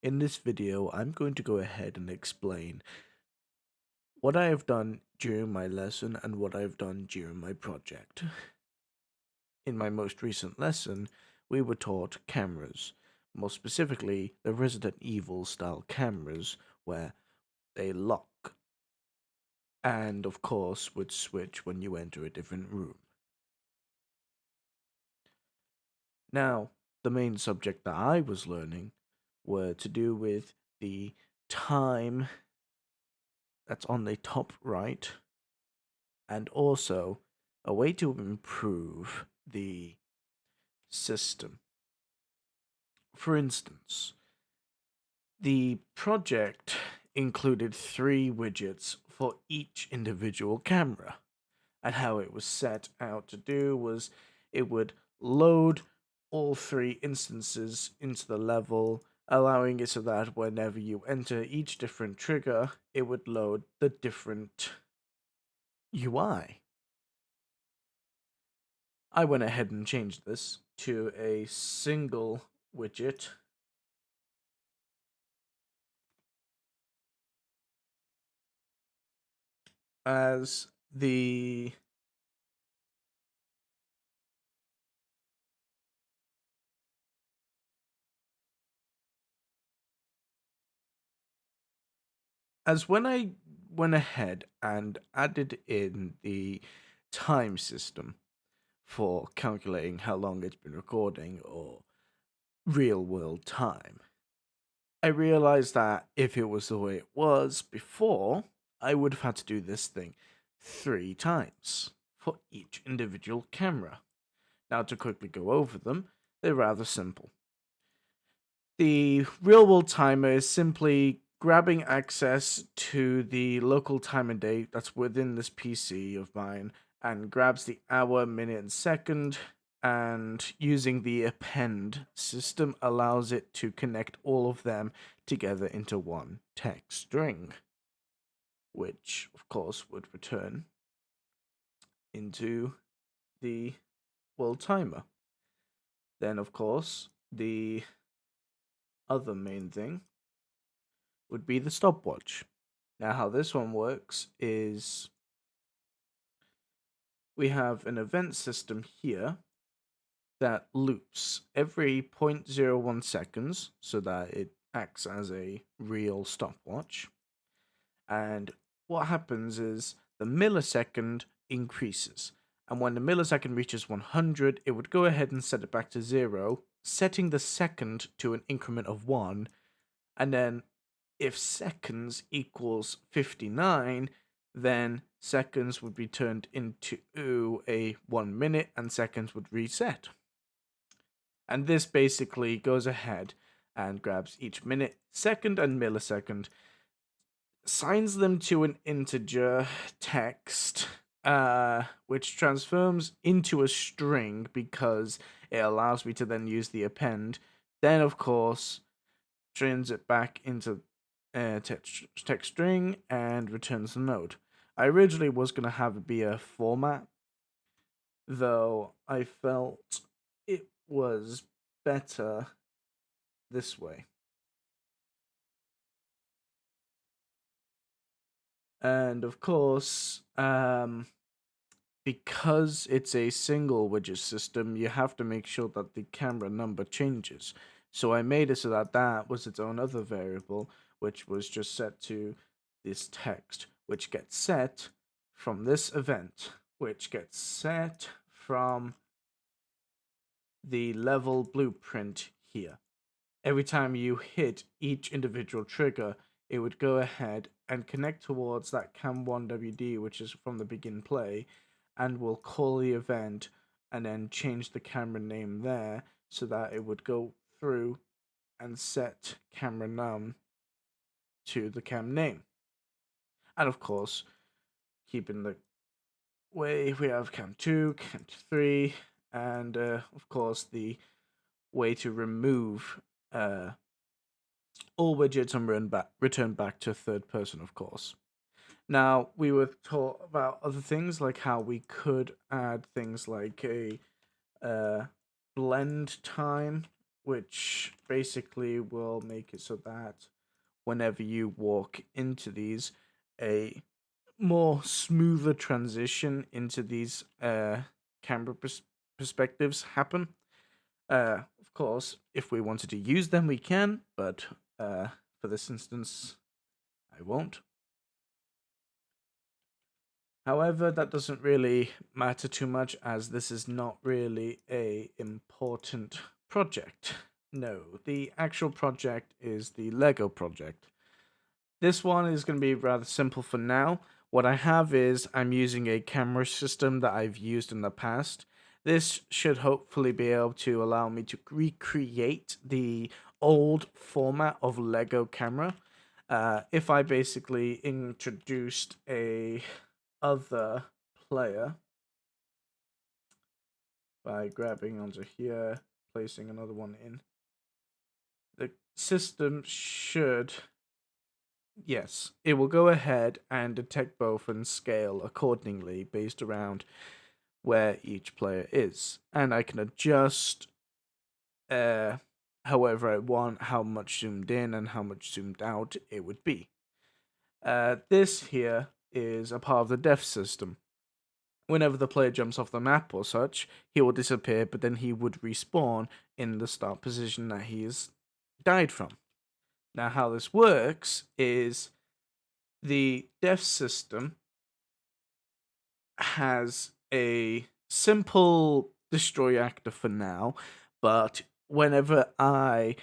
In this video, I'm going to go ahead and explain what I have done during my lesson and what I've done during my project. In my most recent lesson, we were taught cameras, more specifically the Resident Evil style cameras where they lock and of course would switch when you enter a different room. Now, the main subject that I was learning were to do with the time that's on the top right, and also a way to improve the system. For instance, the project included 3 widgets for each individual camera, and how it was set out to do was it would load all 3 instances into the level, allowing it so that whenever you enter each different trigger, it would load the different UI. I went ahead and changed this to a single widget as the when I went ahead and added in the time system for calculating how long it's been recording or real world time, I realized that if it was the way it was before, I would have had to do this thing 3 times for each individual camera. Now, to quickly go over them, they're rather simple. The real world timer is simply grabbing access to the local time and date that's within this PC of mine and grabs the hour, minute, and second, and using the append system allows it to connect all of them together into one text string, which of course would return into the world timer. Then, of course, the other main thing would be the stopwatch. Now, how this one works is we have an event system here that loops every 0.01 seconds so that it acts as a real stopwatch. And what happens is the millisecond increases. And when the millisecond reaches 100, it would go ahead and set it back to 0, setting the second to an increment of 1. And then if seconds equals 59, then seconds would be turned into a 1 minute and seconds would reset. And this basically goes ahead and grabs each minute, second, and millisecond, assigns them to an integer text, which transforms into a string because it allows me to then use the append. Then, of course, turns it back into text string and returns the node. I originally was going to have it be a format, though I felt it was better this way. And of course, because it's a single widget system, you have to make sure that the camera number changes. So I made it so that that was its own other variable, which was just set to this text, which gets set from this event, which gets set from the level blueprint here. Every time you hit each individual trigger, it would go ahead and connect towards that cam1wd, which is from the begin play, and will call the event and then change the camera name there so that it would go through and set camera num to the cam name. And of course, keeping the way we have cam 2, cam 3, and of course the way to remove all widgets and return back to third person, of course. Now, we were taught about other things, like how we could add things like a blend time which basically will make it so that whenever you walk into these, a more smoother transition into these camera perspectives happen. Of course, if we wanted to use them, we can, but for this instance, I won't. However, that doesn't really matter too much as this is not really a important project. No, the actual project is the Lego project. This one is going to be rather simple for now. What I have is I'm using a camera system that I've used in the past. This should hopefully be able to allow me to recreate the old format of Lego camera. If I basically introduced a other player by grabbing onto here, placing another one in, the system should, yes, it will go ahead and detect both and scale accordingly based around where each player is. And I can adjust however I want, how much zoomed in and how much zoomed out it would be. This here is a part of the depth system. Whenever the player jumps off the map or such, he will disappear, but then he would respawn in the start position that he has died from. Now, how this works is the death system has a simple destroy actor for now, but whenever I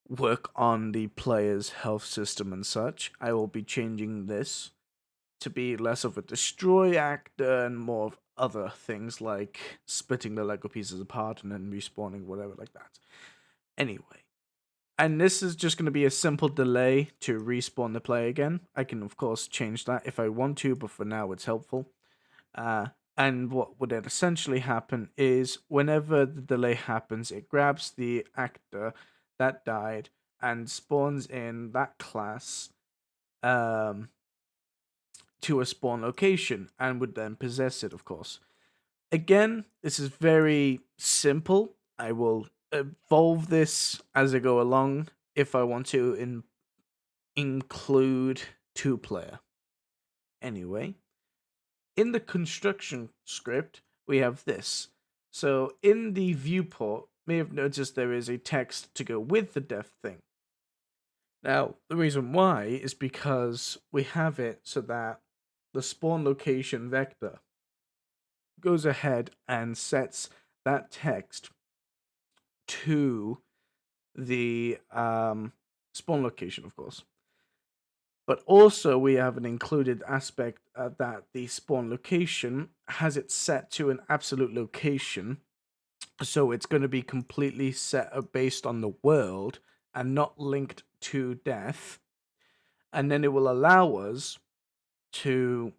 work on the player's health system and such, I will be changing this to be less of a destroy actor and more of other things like splitting the Lego pieces apart and then respawning, whatever like that. Anyway, and this is just going to be a simple delay to respawn the player again. I can, of course, change that if I want to, but for now it's helpful. And what would essentially happen is whenever the delay happens, it grabs the actor that died and spawns in that class to a spawn location and would then possess it, of course. Again, this is very simple. I will evolve this as I go along if I want to include two-player. Anyway, in the construction script, we have this. So in the viewport, may have noticed there is a text to go with the death thing. Now, the reason why is because we have it so that the spawn location vector goes ahead and sets that text to the spawn location, of course. But also we have an included aspect that the spawn location has it set to an absolute location. So it's going to be completely set up based on the world and not linked to death. And then it will allow us to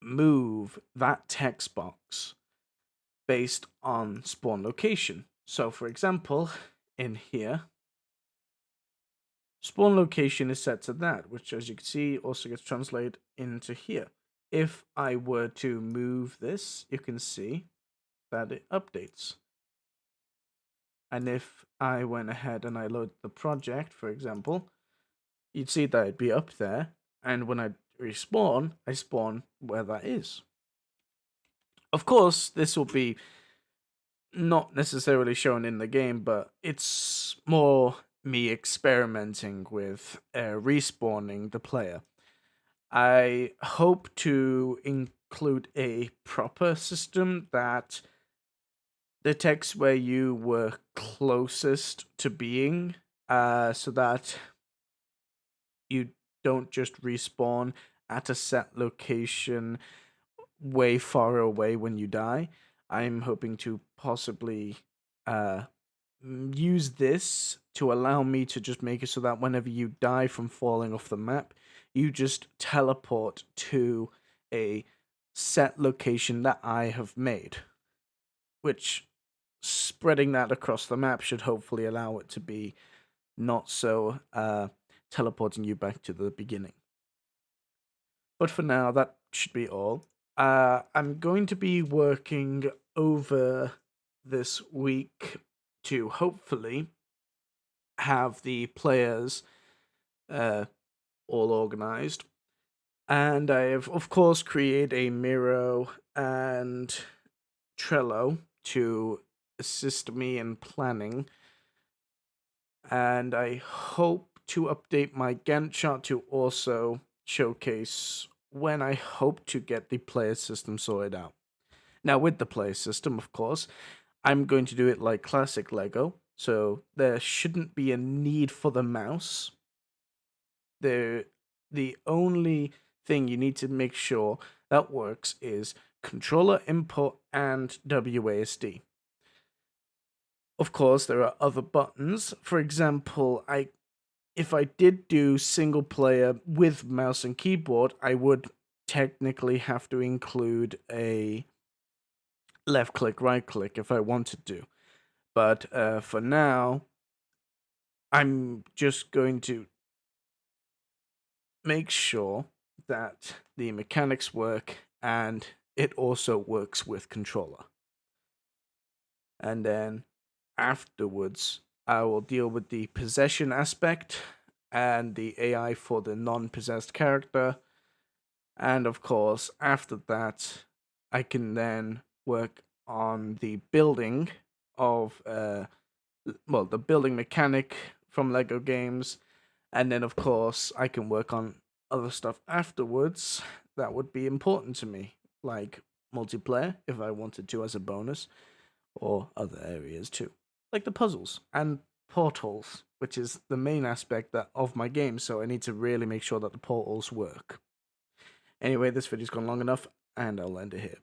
move that text box based on spawn location. So for example, in here, spawn location is set to that, which as you can see also gets translated into here. If I were to move this, you can see that it updates. And if I went ahead and I load the project, for example, you'd see that it'd be up there. And when I respawn, I spawn where that is. Of course, this will be not necessarily shown in the game, but it's more me experimenting with respawning the player. I hope to include a proper system that detects where you were closest to being, so that you don't just respawn at a set location way far away when you die. I'm hoping to possibly use this to allow me to just make it so that whenever you die from falling off the map, you just teleport to a set location that I have made, which spreading that across the map should hopefully allow it to be not so teleporting you back to the beginning. But for now, that should be all. I'm going to be working over this week to hopefully have the players all organized. And I have, of course, created a Miro and Trello to assist me in planning. And I hope to update my Gantt chart to also showcase when I hope to get the player system sorted out. Now, with the player system, of course, I'm going to do it like classic Lego. So there shouldn't be a need for the mouse. The only thing you need to make sure that works is controller input and WASD. Of course, there are other buttons. For example, if I did do single player with mouse and keyboard, I would technically have to include a left click, right click if I wanted to. But for now, I'm just going to make sure that the mechanics work and it also works with controller. And then afterwards, I will deal with the possession aspect and the AI for the non-possessed character. And of course, after that, I can then work on the building of the building mechanic from Lego games, and then of course I can work on other stuff afterwards that would be important to me, like multiplayer if I wanted to as a bonus, or other areas too, like the puzzles and portals, which is the main aspect of my game. So I need to really make sure that the portals work. Anyway, this video's gone long enough, and I'll end it here.